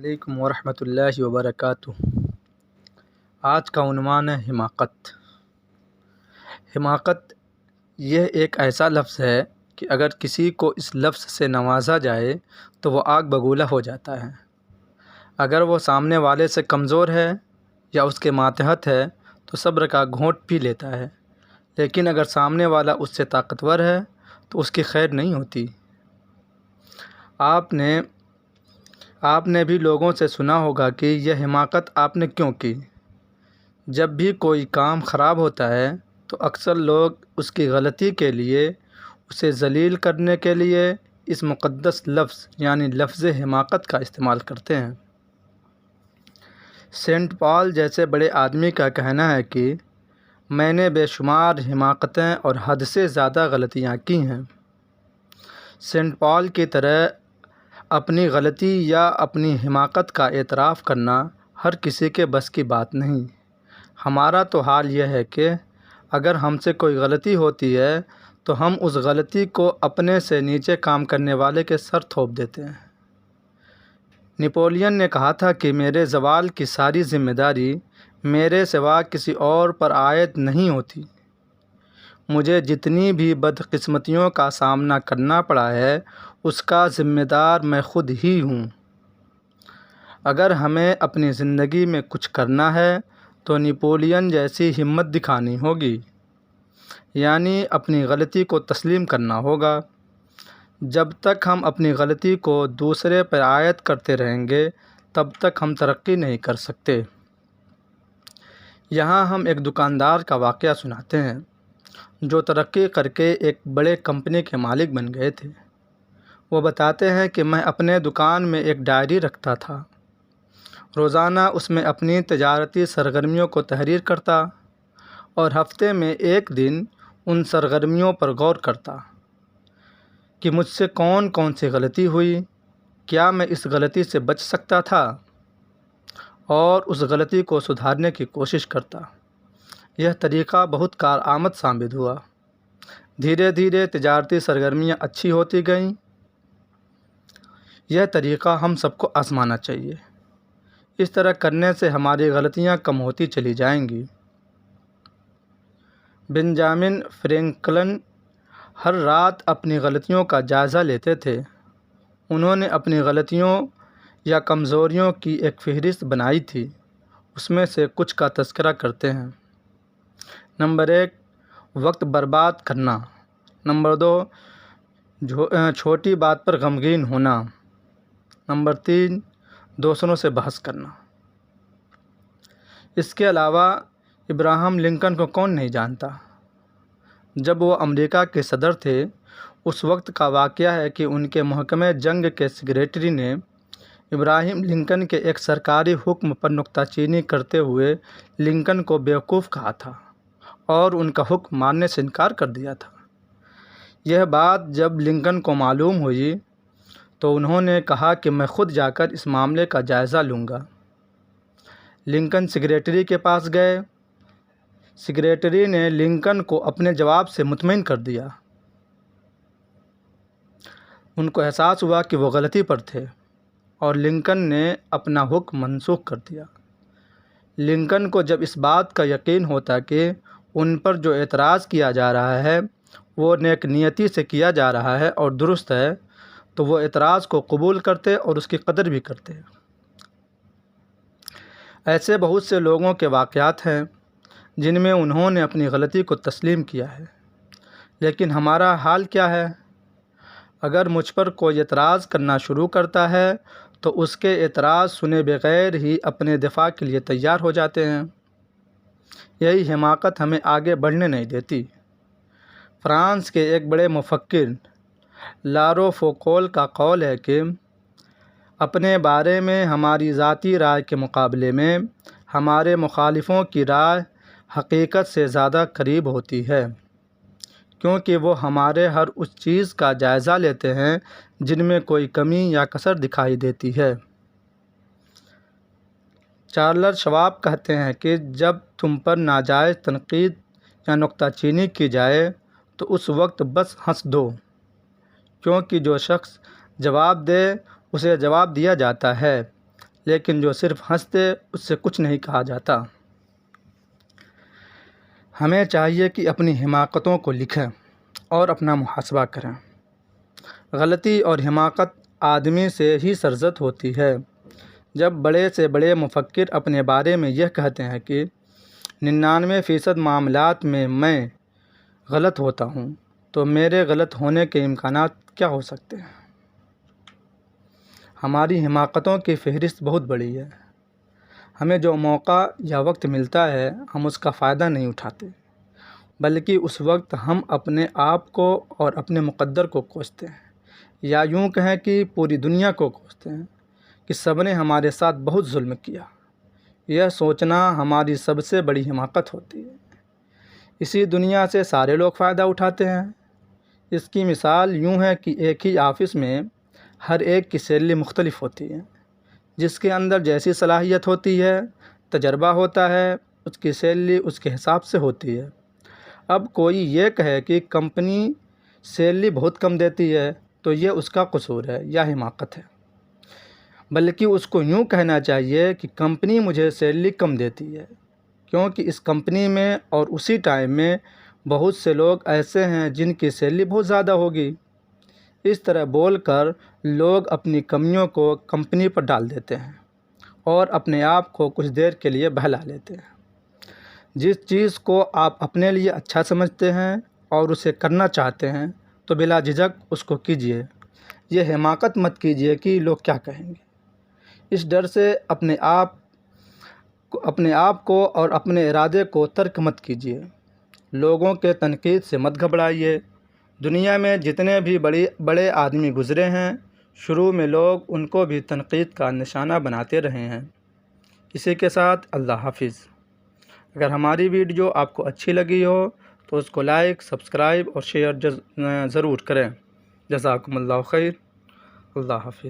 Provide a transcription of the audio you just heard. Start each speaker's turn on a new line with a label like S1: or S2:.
S1: علیکم ورحمۃ اللہ وبرکاتہ۔ آج کا عنوان ہے حماقت۔ حماقت یہ ایک ایسا لفظ ہے کہ اگر کسی کو اس لفظ سے نوازا جائے تو وہ آگ بگولہ ہو جاتا ہے۔ اگر وہ سامنے والے سے کمزور ہے یا اس کے ماتحت ہے تو صبر کا گھونٹ پی لیتا ہے، لیکن اگر سامنے والا اس سے طاقتور ہے تو اس کی خیر نہیں ہوتی۔ آپ نے بھی لوگوں سے سنا ہوگا کہ یہ حماقت آپ نے کیوں کی۔ جب بھی کوئی کام خراب ہوتا ہے تو اکثر لوگ اس کی غلطی کے لیے اسے ذلیل کرنے کے لیے اس مقدس لفظ یعنی لفظ حماقت کا استعمال کرتے ہیں۔ سینٹ پال جیسے بڑے آدمی کا کہنا ہے کہ میں نے بے شمار حماقتیں اور حد سے زیادہ غلطیاں کی ہیں۔ سینٹ پال کی طرح اپنی غلطی یا اپنی حماقت کا اعتراف کرنا ہر کسی کے بس کی بات نہیں۔ ہمارا تو حال یہ ہے کہ اگر ہم سے کوئی غلطی ہوتی ہے تو ہم اس غلطی کو اپنے سے نیچے کام کرنے والے کے سر تھوپ دیتے ہیں۔ نپولین نے کہا تھا کہ میرے زوال کی ساری ذمہ داری میرے سوا کسی اور پر عائد نہیں ہوتی۔ مجھے جتنی بھی بدقسمتیوں کا سامنا کرنا پڑا ہے اس کا ذمہ دار میں خود ہی ہوں۔ اگر ہمیں اپنی زندگی میں کچھ کرنا ہے تو نپولین جیسی ہمت دکھانی ہوگی، یعنی اپنی غلطی کو تسلیم کرنا ہوگا۔ جب تک ہم اپنی غلطی کو دوسرے پر عائد کرتے رہیں گے تب تک ہم ترقی نہیں کر سکتے۔ یہاں ہم ایک دکاندار کا واقعہ سناتے ہیں جو ترقی کر کے ایک بڑے کمپنی کے مالک بن گئے تھے۔ وہ بتاتے ہیں کہ میں اپنے دکان میں ایک ڈائری رکھتا تھا۔ روزانہ اس میں اپنی تجارتی سرگرمیوں کو تحریر کرتا اور ہفتے میں ایک دن ان سرگرمیوں پر غور کرتا کہ مجھ سے کون کون سی غلطی ہوئی، کیا میں اس غلطی سے بچ سکتا تھا، اور اس غلطی کو سدھارنے کی کوشش کرتا۔ یہ طریقہ بہت کارآمد ثابت ہوا۔ دھیرے دھیرے تجارتی سرگرمیاں اچھی ہوتی گئیں۔ یہ طریقہ ہم سب کو آزمانا چاہیے۔ اس طرح کرنے سے ہماری غلطیاں کم ہوتی چلی جائیں گی۔ بنجامن فرینکلن ہر رات اپنی غلطیوں کا جائزہ لیتے تھے۔ انہوں نے اپنی غلطیوں یا کمزوریوں کی ایک فہرست بنائی تھی۔ اس میں سے کچھ کا تذکرہ کرتے ہیں۔ نمبر 1، وقت برباد کرنا۔ نمبر 2، چھوٹی بات پر غمگین ہونا۔ نمبر 3، دوسروں سے بحث کرنا۔ اس کے علاوہ ابراہم لنکن کو کون نہیں جانتا؟ جب وہ امریکہ کے صدر تھے، اس وقت کا واقعہ ہے کہ ان کے محکمہ جنگ کے سیکریٹری نے ابراہیم لنکن کے ایک سرکاری حکم پر نکتہ چینی کرتے ہوئے لنکن کو بیوقوف کہا تھا اور ان کا حکم ماننے سے انکار کر دیا تھا۔ یہ بات جب لنکن کو معلوم ہوئی تو انہوں نے کہا کہ میں خود جا کر اس معاملے کا جائزہ لوں گا۔ لنکن سیکریٹری کے پاس گئے۔ سیکریٹری نے لنکن کو اپنے جواب سے مطمئن کر دیا۔ ان کو احساس ہوا کہ وہ غلطی پر تھے اور لنکن نے اپنا حکم منسوخ کر دیا۔ لنکن کو جب اس بات کا یقین ہوتا کہ ان پر جو اعتراض کیا جا رہا ہے وہ نیک نیتی سے کیا جا رہا ہے اور درست ہے تو وہ اعتراض کو قبول کرتے اور اس کی قدر بھی کرتے۔ ایسے بہت سے لوگوں کے واقعات ہیں جن میں انہوں نے اپنی غلطی کو تسلیم کیا ہے۔ لیکن ہمارا حال کیا ہے؟ اگر مجھ پر کوئی اعتراض کرنا شروع کرتا ہے تو اس کے اعتراض سنے بغیر ہی اپنے دفاع کے لیے تیار ہو جاتے ہیں۔ یہی حماقت ہمیں آگے بڑھنے نہیں دیتی۔ فرانس کے ایک بڑے مفکر لاروی فوکول کا قول ہے کہ اپنے بارے میں ہماری ذاتی رائے کے مقابلے میں ہمارے مخالفوں کی رائے حقیقت سے زیادہ قریب ہوتی ہے، کیونکہ وہ ہمارے ہر اس چیز کا جائزہ لیتے ہیں جن میں کوئی کمی یا کسر دکھائی دیتی ہے۔ چارلس شواب کہتے ہیں کہ جب تم پر ناجائز تنقید یا نکتہ چینی کی جائے تو اس وقت بس ہنس دو، کیونکہ جو شخص جواب دے اسے جواب دیا جاتا ہے، لیکن جو صرف ہنستے اس سے کچھ نہیں کہا جاتا۔ ہمیں چاہیے کہ اپنی حماقتوں کو لکھیں اور اپنا محاسبہ کریں۔ غلطی اور حماقت آدمی سے ہی سرزد ہوتی ہے۔ جب بڑے سے بڑے مفکر اپنے بارے میں یہ کہتے ہیں کہ 99% معاملات میں غلط ہوتا ہوں، تو میرے غلط ہونے کے امکانات کیا ہو سکتے ہیں؟ ہماری حماقتوں کی فہرست بہت بڑی ہے۔ ہمیں جو موقع یا وقت ملتا ہے ہم اس کا فائدہ نہیں اٹھاتے، بلکہ اس وقت ہم اپنے آپ کو اور اپنے مقدر کو کوستے ہیں، یا یوں کہیں کہ پوری دنیا کو کوستے ہیں کہ سب نے ہمارے ساتھ بہت ظلم کیا۔ یہ سوچنا ہماری سب سے بڑی حماقت ہوتی ہے۔ اسی دنیا سے سارے لوگ فائدہ اٹھاتے ہیں۔ اس کی مثال یوں ہے کہ ایک ہی آفس میں ہر ایک کی سیلری مختلف ہوتی ہے۔ جس کے اندر جیسی صلاحیت ہوتی ہے، تجربہ ہوتا ہے، اس کی سیلری اس کے حساب سے ہوتی ہے۔ اب کوئی یہ کہے کہ کمپنی سیلری بہت کم دیتی ہے تو یہ اس کا قصور ہے یا حماقت ہے، بلکہ اس کو یوں کہنا چاہیے کہ کمپنی مجھے سیلری کم دیتی ہے کیونکہ اس کمپنی میں اور اسی ٹائم میں بہت سے لوگ ایسے ہیں جن کی سیلری بہت زیادہ ہوگی۔ اس طرح بول کر لوگ اپنی کمیوں کو کمپنی پر ڈال دیتے ہیں اور اپنے آپ کو کچھ دیر کے لیے بہلا لیتے ہیں۔ جس چیز کو آپ اپنے لیے اچھا سمجھتے ہیں اور اسے کرنا چاہتے ہیں تو بلا جھجک اس کو کیجیے۔ یہ حماقت مت کیجیے کہ لوگ کیا کہیں گے۔ اس ڈر سے اپنے آپ کو اور اپنے ارادے کو ترک مت کیجیے۔ لوگوں کے تنقید سے مت گھبرائیے۔ دنیا میں جتنے بھی بڑے آدمی گزرے ہیں، شروع میں لوگ ان کو بھی تنقید کا نشانہ بناتے رہے ہیں۔ اسی کے ساتھ اللہ حافظ۔ اگر ہماری ویڈیو آپ کو اچھی لگی ہو تو اس کو لائک، سبسکرائب اور شیئر ضرور کریں۔ جزاکم اللہ خیر۔ اللہ حافظ۔